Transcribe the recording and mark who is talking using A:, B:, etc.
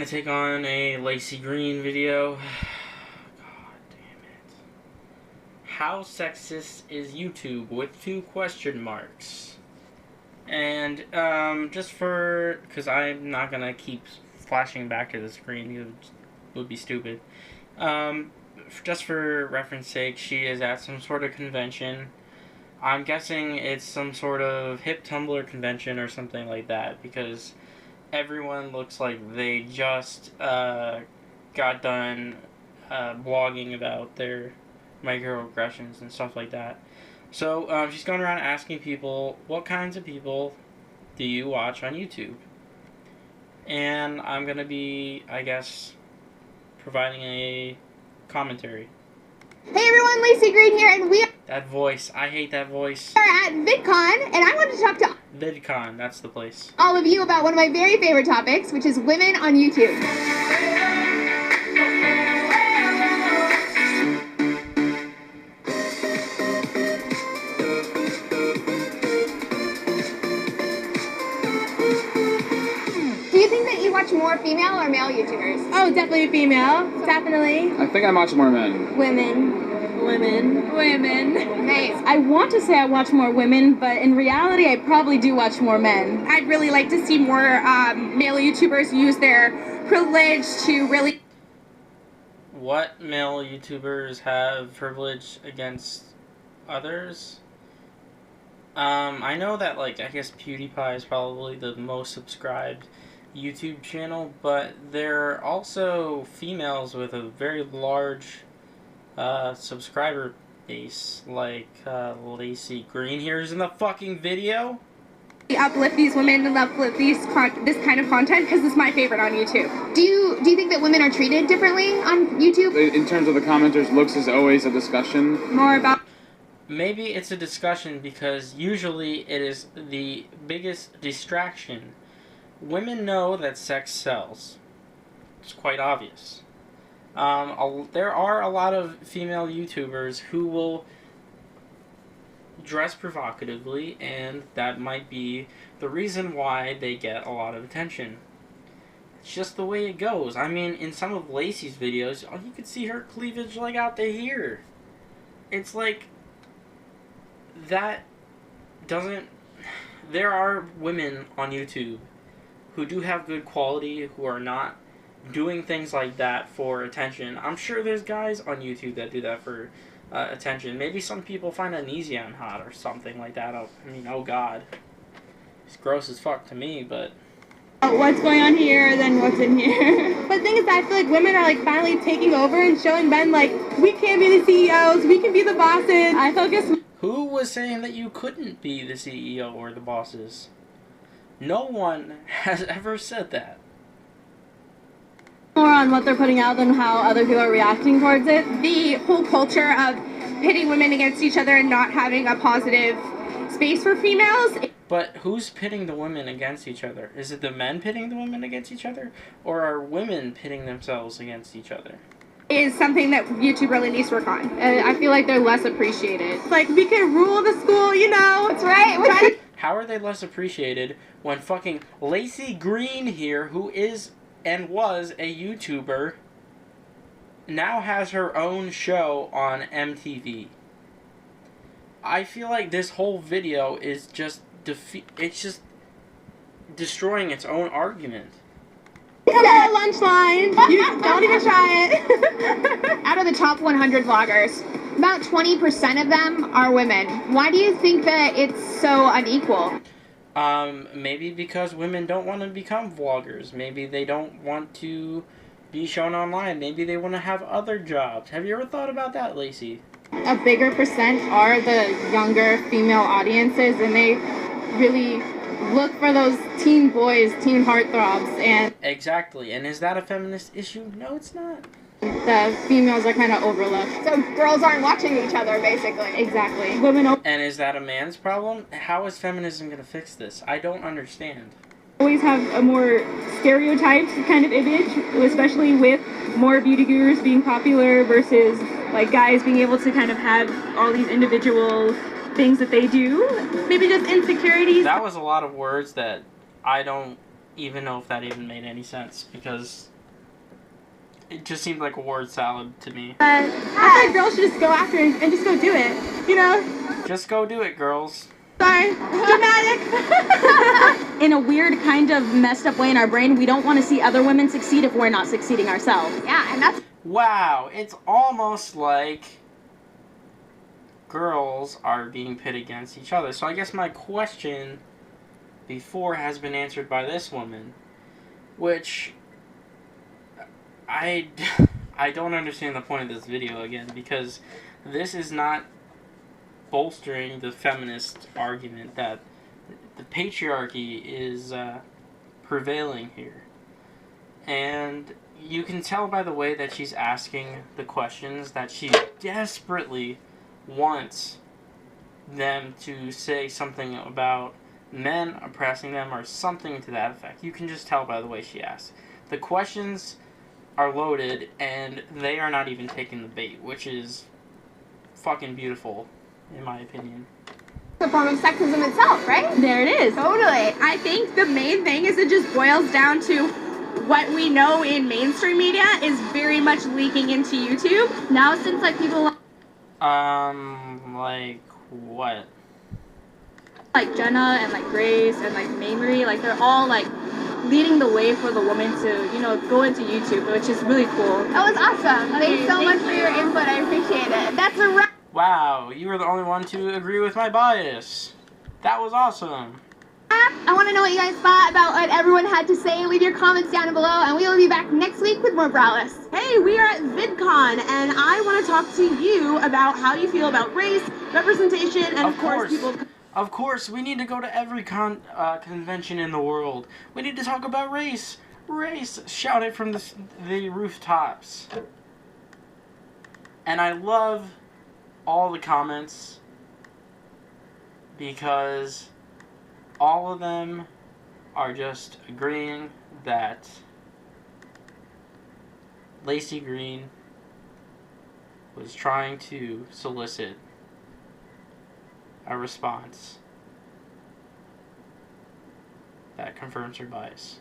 A: gonna take on a Laci Green video. God damn it. How sexist is YouTube? With 2 question marks. And, because I'm not gonna keep flashing back to the screen, it would be stupid. Just for reference sake, she is at some sort of convention. I'm guessing it's some sort of hip Tumblr convention or something like that, because everyone looks like they just got done blogging about their microaggressions and stuff like that. So she's going around asking people, what kinds of people do you watch on YouTube? And I'm going to be, I guess, providing a commentary.
B: Hey everyone, Laci Green here, and we
A: That voice, I hate that voice.
B: are at VidCon, and I wanted to talk to
A: VidCon, that's the place.
B: all of you about one of my very favorite topics, which is women on YouTube. Do you think that you watch more female or male YouTubers?
C: Oh, definitely female. Definitely.
D: I think I watch more men.
C: Women.
B: Nice.
C: I want to say I watch more women, but in reality, I probably do watch more men.
E: I'd really like to see more male YouTubers use their privilege to really...
A: What male YouTubers have privilege against others? I know that, like, I guess PewDiePie is probably the most subscribed YouTube channel, but there are also females with a very large subscriber base, like Laci Green here is in the fucking video.
E: uplift these women and uplift this kind of content, because it's my favorite on YouTube.
B: Do you think that women are treated differently on YouTube?
D: In terms of the commenters, looks is always a discussion.
E: More about...
A: Maybe it's a discussion because usually it is the biggest distraction. Women know that sex sells. It's quite obvious. There are a lot of female YouTubers who will dress provocatively, and that might be the reason why they get a lot of attention. It's just the way it goes. I mean, in some of Laci's videos, you could see her cleavage like out to here. It's like, that doesn't... There are women on YouTube who do have good quality, who are not doing things like that for attention. I'm sure there's guys on YouTube that do that for attention. Maybe some people find Anesian hot or something like that. I mean, oh god. It's gross as fuck to me, but...
C: What's going on here, then what's in here. But the thing is that I feel like women are like finally taking over and showing men like, we can be the CEOs, we can be the bosses. I focus...
A: Who was saying that you couldn't be the CEO or the bosses? No one has ever said that.
C: more on what they're putting out than how other people are reacting towards it.
E: The whole culture of pitting women against each other and not having a positive space for females.
A: But who's pitting the women against each other? Is it the men pitting the women against each other? Or are women pitting themselves against each other?
E: Is something that YouTube really needs to work on.
C: I feel like they're less appreciated. Like, we can rule the school, you know?
B: That's right.
A: How are they less appreciated when fucking Laci Green here, who is and was a YouTuber, now has her own show on MTV? I feel like this whole video is just it's just destroying its own argument.
C: Come on, lunch line. You don't even try it.
B: Out of the top 100 vloggers, about 20% of them are women. Why do you think that it's so unequal?
A: Maybe because women don't want to become vloggers. Maybe they don't want to be shown online. Maybe they want to have other jobs. Have you ever thought about that, Laci?
C: A bigger percent are the younger female audiences, and they really look for those teen boys, teen heartthrobs, and...
A: Exactly. And is that a feminist issue? No, it's not.
C: The females are kind of overlooked.
B: So girls aren't watching each other, basically.
C: Exactly. Women
A: And is that a man's problem? How is feminism going to fix this? I don't understand.
C: always have a more stereotyped kind of image, especially with more beauty gurus being popular versus like guys being able to kind of have all these individual things that they do. Maybe just insecurities.
A: That was a lot of words that I don't even know if that even made any sense, because it just seemed like a word salad to me.
E: I feel like girls should just go after it and just go do it, you know?
A: Just go do it, girls.
E: Sorry, dramatic.
F: In a weird kind of messed up way in our brain, we don't want to see other women succeed if we're not succeeding ourselves.
B: Yeah, and that's
A: Wow, it's almost like girls are being pitted against each other. So I guess my question before has been answered by this woman, which I don't understand the point of this video again, because this is not bolstering the feminist argument that the patriarchy is prevailing here. And you can tell by the way that she's asking the questions that she desperately wants them to say something about men oppressing them or something to that effect. You can just tell by the way she asks. The questions are loaded and they are not even taking the bait, which is fucking beautiful, in my opinion.
B: a form of sexism itself, right?
E: There it is.
B: Totally.
E: I think the main thing is it just boils down to what we know in mainstream media is very much leaking into YouTube. Now since like people
A: Like what?
E: like Jenna and like Grace and like Mamrie, like they're all like leading the way for the woman to, you know, go into YouTube, which is really cool.
B: That was awesome. Thanks so much for your input. I appreciate it. That's a wrap.
A: Wow, you were the only one to agree with my bias. That was awesome.
B: I want to know what you guys thought about what everyone had to say. Leave your comments down below, and we will be back next week with more Braless.
F: Hey, we are at VidCon, and I want to talk to you about how you feel about race, representation, and of course people...
A: Of course, we need to go to every convention in the world. We need to talk about race. Race. Shout it from the rooftops. And I love all the comments because all of them are just agreeing that Laci Green was trying to solicit a response that confirms her bias.